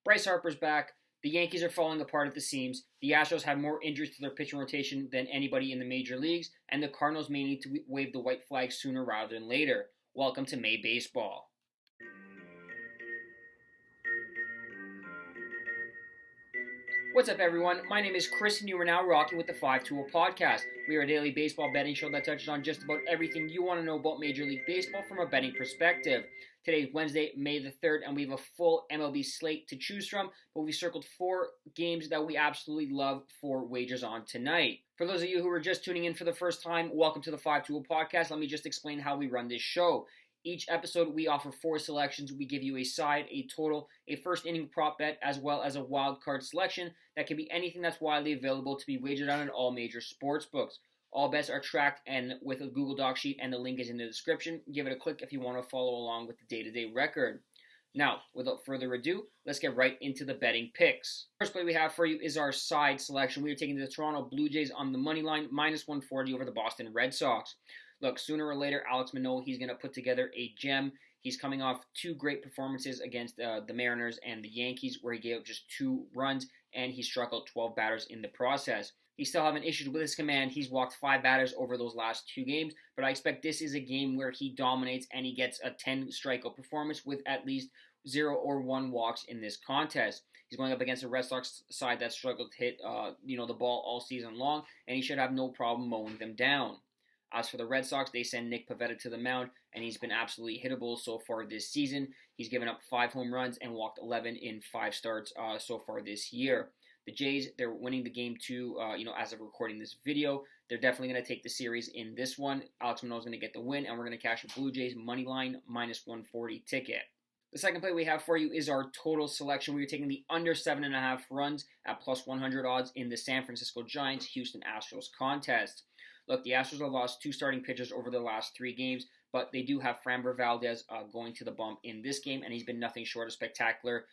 Bryce Harper's back. The Yankees are falling apart at the seams. The Astros have more injuries to their pitching rotation than anybody in the major leagues, and the Cardinals may need to wave the white flag sooner rather than later. Welcome to May Baseball. What's up, everyone? My name is Chris, and you are now rocking with the 520 Podcast. We are a daily baseball betting show that touches on just about everything you want to know about Major League Baseball from a betting perspective. Today is Wednesday, May the 3rd, and we have a full MLB slate to choose from, but we circled 4 games that we absolutely love for wagers on tonight. For those of you who are just tuning in for the first time, welcome to the 520 Podcast. Let me just explain how we run this show. Each episode, we offer 4 selections. We give you a side, a total, a first inning prop bet, as well as a wild card selection that can be anything that's widely available to be wagered on in all major sports books. All bets are tracked and with a Google Doc sheet, and the link is in the description. Give it a click if you want to follow along with the day-to-day record. Now, without further ado, let's get right into the betting picks. First play we have for you is our side selection. We are taking the Toronto Blue Jays on the money line, minus 140 over the Boston Red Sox. Look, sooner or later, Alex Manoah, he's going to put together a gem. He's coming off 2 great performances against the Mariners and the Yankees, where he gave up just 2 runs, and he struck out 12 batters in the process. He's still having issues with his command. He's walked 5 batters over those last 2 games, but I expect this is a game where he dominates and he gets a 10 strikeout performance with at least 0 or 1 walks in this contest. He's going up against a Red Sox side that struggled to hit the ball all season long, and he should have no problem mowing them down. As for the Red Sox, they send Nick Pivetta to the mound, and he's been absolutely hittable so far this season. He's given up 5 home runs and walked 11 in 5 starts so far this year. The Jays, they're winning the game too, as of recording this video. They're definitely going to take the series in this one. Alex Manoah is going to get the win, and we're going to cash a Blue Jays money line minus 140 ticket. The second play we have for you is our total selection. We are taking the under 7.5 runs at plus 100 odds in the San Francisco Giants-Houston Astros contest. Look, the Astros have lost 2 starting pitchers over the last 3 games, but they do have Framber Valdez going to the bump in this game, and he's been nothing short of spectacular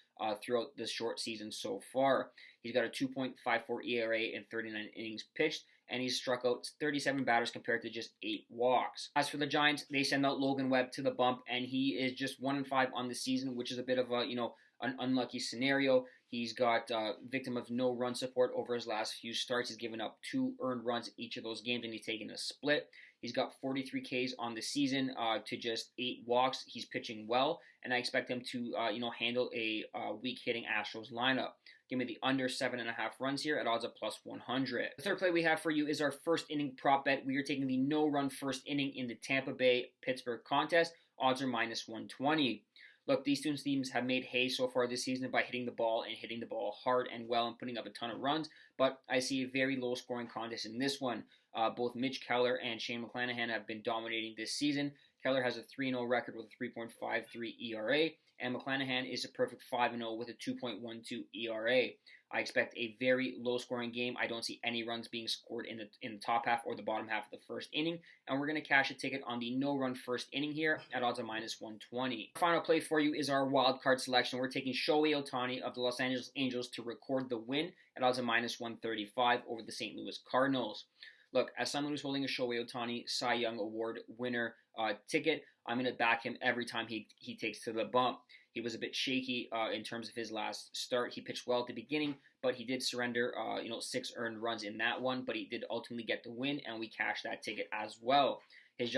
throughout this short season so far. He's got a 2.54 ERA in 39 innings pitched, and he's struck out 37 batters compared to just 8 walks. As for the Giants, they send out Logan Webb to the bump, and he is just 1-5 on the season, which is a bit of an unlucky scenario. He's got victim of no run support over his last few starts. He's given up 2 earned runs in each of those games, and he's taken a split. He's got 43 Ks on the season to just 8 walks. He's pitching well, and I expect him to handle a weak hitting Astros lineup. Give me the under 7.5 runs here at odds of plus 100. The third play we have for you is our first inning prop bet. We are taking the no-run first inning in the Tampa Bay-Pittsburgh contest. Odds are minus 120. Look, these 2 teams have made hay so far this season by hitting the ball and hitting the ball hard and well and putting up a ton of runs, but I see a very low-scoring contest in this one. Both Mitch Keller and Shane McClanahan have been dominating this season. Keller has a 3-0 record with a 3.53 ERA, and McClanahan is a perfect 5-0 with a 2.12 ERA. I expect a very low-scoring game. I don't see any runs being scored in the top half or the bottom half of the first inning, and we're going to cash a ticket on the no-run first inning here at odds of minus 120. Final play for you is our wild card selection. We're taking Shohei Ohtani of the Los Angeles Angels to record the win at odds of minus 135 over the St. Louis Cardinals. Look, as someone who's holding a Shohei Ohtani Cy Young Award winner ticket, I'm going to back him every time he takes to the bump. He was a bit shaky in terms of his last start. He pitched well at the beginning, but he did surrender 6 earned runs in that one, but he did ultimately get the win, and we cashed that ticket as well. His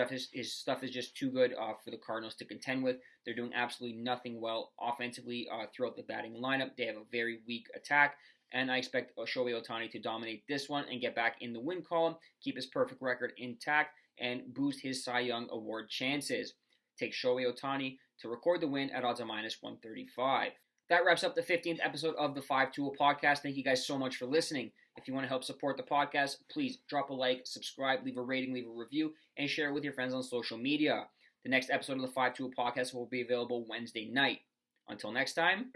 stuff is just too good for the Cardinals to contend with. They're doing absolutely nothing well offensively throughout the batting lineup. They have a very weak attack, and I expect Shohei Ohtani to dominate this one and get back in the win column, keep his perfect record intact, and boost his Cy Young Award chances. Take Shohei Ohtani to record the win at odds of minus 135. That wraps up the 15th episode of the 520 Podcast. Thank you guys so much for listening. If you want to help support the podcast, please drop a like, subscribe, leave a rating, leave a review, and share it with your friends on social media. The next episode of the 520 Podcast will be available Wednesday night. Until next time.